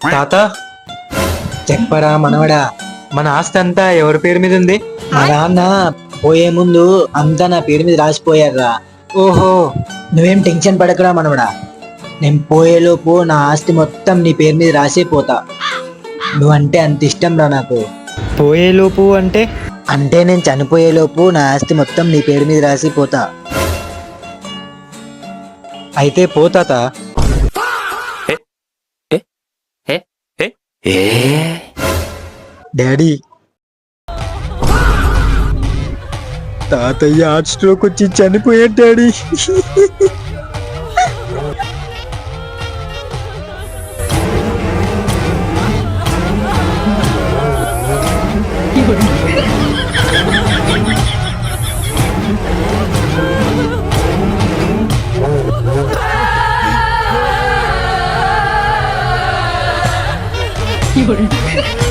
తాత చెప్పరా మనవడా, మన ఆస్తి అంతా ఎవరి పేరు మీద ఉంది? మా నాన్న పోయే ముందు అంతా నా పేరు మీద రాసిపోయారా. ఓహో, నువ్వేం టెన్షన్ పడకరా మనవడా. నేను పోయేలోపు నా ఆస్తి మొత్తం నీ పేరు మీద రాసే పోతా. నువ్వంటే అంత ఇష్టం రా నాకు. పోయేలోపు అంటే? అంటే నేను చనిపోయేలోపు నా ఆస్తి మొత్తం నీ పేరు మీద రాసి పోతా. అయితే పో తాత. డాడీ, తాతయ్య హార్ట్ స్ట్రోక్ వచ్చి చనిపోయాడు డాడీ.有人。